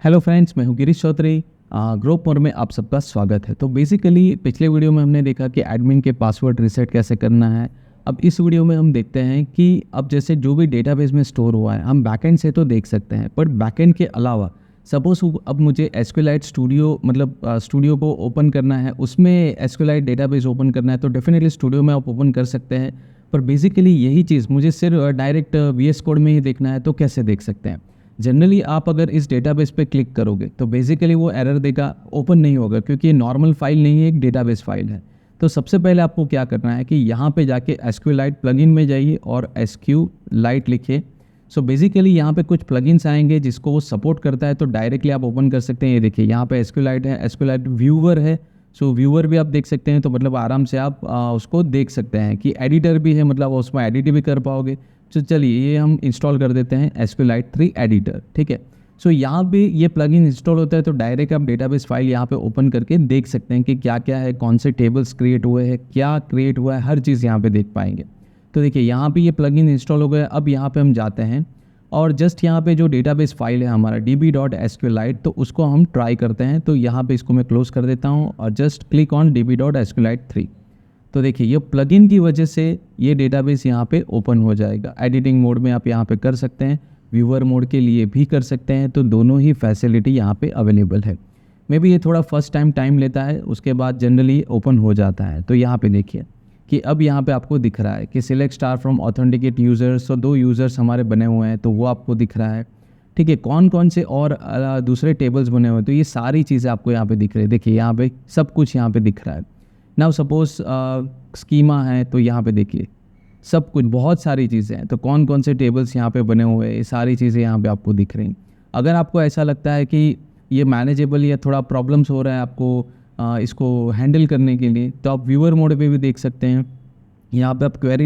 Hello friends, मैं हूं Girish Chaudhary. Grove मोर में आप सबका स्वागत है। तो बेसिकली पिछले वीडियो में हमने देखा कि एडमिन के पासवर्ड रीसेट कैसे करना है। अब इस वीडियो में हम देखते हैं कि अब जैसे जो भी डेटाबेस में स्टोर हुआ है हम बैकएंड से तो देख सकते हैं, बट बैकएंड के अलावा सपोज अब मुझे एसक्यूएलाइट स्टूडियो स्टूडियो को ओपन करना है, उसमें एसक्यूएलाइट डेटाबेस ओपन करना है तो डेफिनेटली स्टूडियो में आप ओपन कर सकते हैं। पर बेसिकली यही चीज़ मुझे सिर्फ डायरेक्ट वीएस कोड में ही देखना है तो कैसे देख सकते हैं। जनरली आप अगर इस डेटाबेस पे क्लिक करोगे तो बेसिकली वो एरर देगा, ओपन नहीं होगा, क्योंकि ये नॉर्मल फाइल नहीं है, एक डेटाबेस फाइल है। तो सबसे पहले आपको क्या करना है कि यहाँ पे जाके एसक्यूएलाइट प्लगइन में जाइए और एसक्यूएलाइट लिखिए। सो बेसिकली यहाँ पे कुछ प्लगइन्स आएंगे जिसको वो सपोर्ट करता है, तो डायरेक्टली आप ओपन कर सकते हैं। ये देखिए यहाँ पे एसक्यूएलाइट है, एसक्यूएलाइट व्यूवर है। सो व्यूवर भी आप देख सकते हैं, तो मतलब आराम से आप उसको देख सकते हैं कि एडिटर भी है, मतलब उसमें एडिट भी कर पाओगे। तो चलिए ये हम इंस्टॉल कर देते हैं एसक्यूएलाइट 3 एडिटर, ठीक है। सो यहाँ पे ये प्लगइन इंस्टॉल होता है तो डायरेक्ट आप डेटाबेस फाइल यहाँ पे ओपन करके देख सकते हैं कि क्या क्या है, कौन से टेबल्स क्रिएट हुए हैं, क्या क्रिएट हुआ है, हर चीज़ यहाँ पे देख पाएंगे। तो देखिए यहाँ पे ये प्लगइन इंस्टॉल हो गया। अब यहाँ पे हम जाते हैं और जस्ट यहाँ पे जो डेटाबेस फाइल है हमारा db.sqlite, तो उसको हम ट्राई करते हैं। तो यहाँ पे इसको मैं क्लोज कर देता हूँ और जस्ट क्लिक ऑन db.sqlite 3। तो देखिए ये प्लगइन की वजह से ये डेटाबेस यहाँ पे ओपन हो जाएगा। एडिटिंग मोड में आप यहाँ पे कर सकते हैं, व्यूअर मोड के लिए भी कर सकते हैं, तो दोनों ही फैसिलिटी यहाँ पे अवेलेबल है। मे बी ये थोड़ा फर्स्ट टाइम लेता है, उसके बाद जनरली ओपन हो जाता है। तो यहाँ पे देखिए कि अब यहाँ पे आपको दिख रहा है कि select star from authenticate users, तो 2 यूज़र्स हमारे बने हुए हैं तो वो आपको दिख रहा है, ठीक है। कौन कौन से और दूसरे टेबल्स बने हुए हैं तो ये सारी चीज़ें आपको यहाँ पे दिख रही है। देखिए यहाँ पे सब कुछ यहाँ पे दिख रहा है। नाउ सपोज स्कीमा है तो यहाँ पे देखिए सब कुछ, बहुत सारी चीज़ें हैं, तो कौन कौन से टेबल्स यहाँ पे बने हुए हैं, ये सारी चीज़ें यहाँ पे आपको दिख रही हैं। अगर आपको ऐसा लगता है कि ये मैनेजेबल या थोड़ा प्रॉब्लम्स हो रहा है आपको इसको हैंडल करने के लिए, तो आप व्यूअर मोड पे भी देख सकते हैं। यहाँ पे आप क्वेरी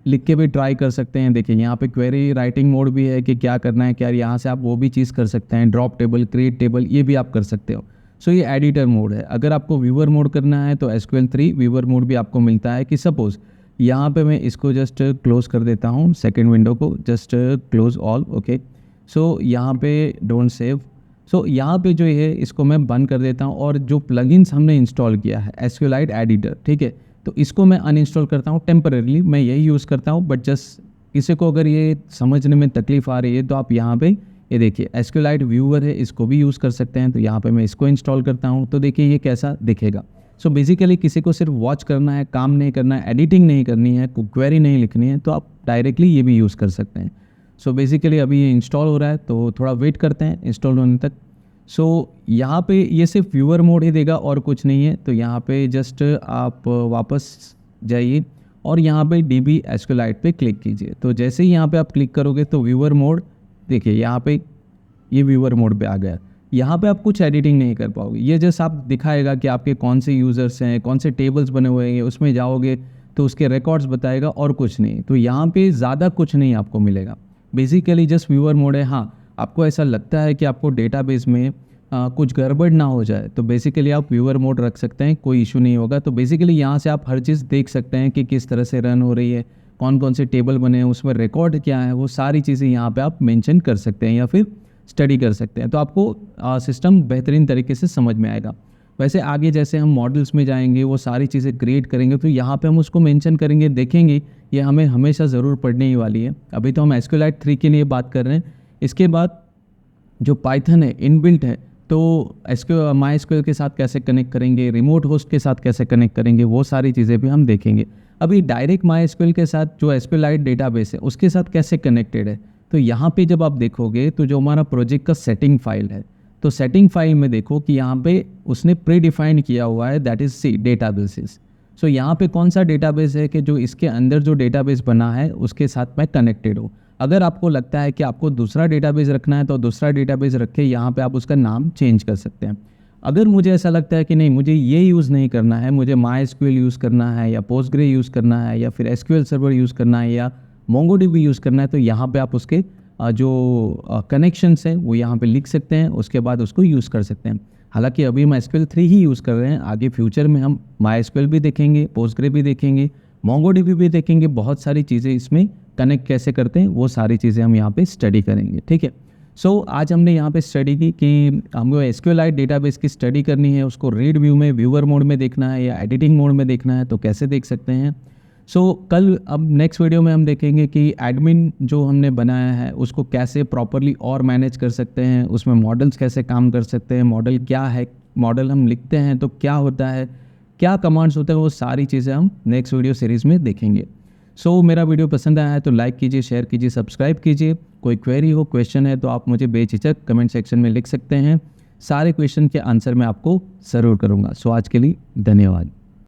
लिख के भी ट्राई कर सकते हैं। देखिए यहाँ पे क्वेरी राइटिंग मोड भी है कि क्या करना है, क्या यहाँ से आप वो भी चीज़ कर सकते हैं। ड्रॉप टेबल, क्रिएट टेबल, ये भी आप कर सकते हो। सो ये एडिटर मोड है। अगर आपको व्यूअर मोड करना है तो एसक्यूएल 3 व्यूअर मोड भी आपको मिलता है कि सपोज़ यहाँ पे मैं इसको जस्ट क्लोज कर देता हूँ, सेकेंड विंडो को जस्ट क्लोज ऑल, ओके। सो यहाँ पे डोंट सेव। सो यहाँ पे जो है इसको मैं बंद कर देता हूँ और जो प्लगइन्स हमने इंस्टॉल किया है एसक्यूएलाइट एडिटर, ठीक है, तो इसको मैं अनइंस्टॉल करता हूँ टेम्परेरीली। मैं यही यूज़ करता हूँ, बट जस्ट किसी को अगर ये समझने में तकलीफ़ आ रही है तो आप यहाँ पे ये देखिए एसक्यूएलाइट व्यूअर है, इसको भी यूज़ कर सकते हैं। तो यहाँ पे मैं इसको इंस्टॉल करता हूँ, तो देखिए ये कैसा दिखेगा। सो बेसिकली किसी को सिर्फ वॉच करना है, काम नहीं करना है, एडिटिंग नहीं करनी है, क्वेरी नहीं लिखनी है, तो आप डायरेक्टली ये भी यूज़ कर सकते हैं। सो बेसिकली अभी ये इंस्टॉल हो रहा है तो थोड़ा वेट करते हैं इंस्टॉल होने तक। सो यहाँ पे ये सिर्फ व्यूअर मोड ही देगा और कुछ नहीं है। तो यहाँ पे जस्ट आप वापस जाइए और यहाँ पे DB एसक्यूएलाइट पे क्लिक कीजिए। तो जैसे ही यहाँ पे आप क्लिक करोगे तो व्यूअर मोड, देखिए यहाँ पे ये व्यूअर मोड पे आ गया। यहाँ पे आप कुछ एडिटिंग नहीं कर पाओगे, ये जस्ट आप दिखाएगा कि आपके कौन से यूज़र्स हैं, कौन से टेबल्स बने हुए हैं, उसमें जाओगे तो उसके रिकॉर्ड्स बताएगा और कुछ नहीं। तो यहाँ पे ज़्यादा कुछ नहीं आपको मिलेगा, बेसिकली जस्ट व्यूअर मोड है। हाँ, आपको ऐसा लगता है कि आपको डेटाबेस में कुछ गड़बड़ ना हो जाए तो बेसिकली आप व्यूअर मोड रख सकते हैं, कोई इशू नहीं होगा। तो बेसिकली यहाँ से आप हर चीज़ देख सकते हैं कि किस तरह से रन हो रही है, कौन कौन से टेबल बने हैं, उसमें रिकॉर्ड क्या है, वो सारी चीज़ें यहाँ पे आप मेंशन कर सकते हैं या फिर स्टडी कर सकते हैं। तो आपको सिस्टम बेहतरीन तरीके से समझ में आएगा। वैसे आगे जैसे हम मॉडल्स में जाएंगे, वो सारी चीज़ें क्रिएट करेंगे, तो यहाँ पे हम उसको मेंशन करेंगे, देखेंगे। ये हमें हमेशा ज़रूर पढ़ने ही वाली है। अभी तो हम एसक्यूएलाइट 3 के लिए बात कर रहे हैं। इसके बाद जो पाइथन है इनबिल्ट है, तो माई एसक्यूएल के साथ कैसे कनेक्ट करेंगे, रिमोट होस्ट के साथ कैसे कनेक्ट करेंगे, वो सारी चीज़ें भी हम देखेंगे। अभी डायरेक्ट माई एसक्यूएल के साथ जो एसक्यूएलाइट डेटाबेस है उसके साथ कैसे कनेक्टेड है, तो यहाँ पे जब आप देखोगे तो जो हमारा प्रोजेक्ट का सेटिंग फाइल है, तो सेटिंग फाइल में देखो कि यहाँ पे उसने प्री डिफाइंड किया हुआ है, दैट इज सी डेटाबेसेस। सो यहाँ पे कौन सा डेटाबेस है कि जो इसके अंदर जो डेटाबेस बना है उसके साथ मैं कनेक्टेड हूँ। अगर आपको लगता है कि आपको दूसरा डेटाबेस रखना है तो दूसरा डेटाबेस रख के यहाँ पे आप उसका नाम चेंज कर सकते हैं। अगर मुझे ऐसा लगता है कि नहीं, मुझे ये यूज़ नहीं करना है, मुझे माई एसक्यूएल यूज़ करना है या पोस्टग्रे यूज़ करना है या फिर एसक्यूएल सर्वर यूज़ करना है या मोंगोडीबी यूज़ करना है, तो यहाँ पे आप उसके जो कनेक्शंस हैं वो यहाँ पे लिख सकते हैं, उसके बाद उसको यूज़ कर सकते हैं। हालांकि अभी हम एसक्यूएल 3 ही यूज़ कर रहे हैं, आगे फ्यूचर में हम माई एसक्यूएल भी देखेंगे, पोस्टग्रे भी देखेंगे, मोंगोडीबी भी देखेंगे। बहुत सारी चीज़ें इसमें कनेक्ट कैसे करते हैं वो सारी चीज़ें हम यहाँ पे स्टडी करेंगे, ठीक है। आज हमने यहाँ पे स्टडी की कि हमको SQLite डेटाबेस की स्टडी करनी है, उसको रीड व्यू में व्यूअर मोड में देखना है या एडिटिंग मोड में देखना है तो कैसे देख सकते हैं। कल अब नेक्स्ट वीडियो में हम देखेंगे कि एडमिन जो हमने बनाया है उसको कैसे प्रॉपरली और मैनेज कर सकते हैं, उसमें मॉडल्स कैसे काम कर सकते हैं, मॉडल क्या है, मॉडल हम लिखते हैं तो क्या होता है, क्या कमांड्स होते हैं, वो सारी चीज़ें हम नेक्स्ट वीडियो सीरीज़ में देखेंगे। मेरा वीडियो पसंद आया है तो लाइक कीजिए, शेयर कीजिए, सब्सक्राइब कीजिए। कोई क्वेरी हो, क्वेश्चन है तो आप मुझे बेझिझक कमेंट सेक्शन में लिख सकते हैं। सारे क्वेश्चन के आंसर मैं आपको ज़रूर करूँगा। आज के लिए धन्यवाद।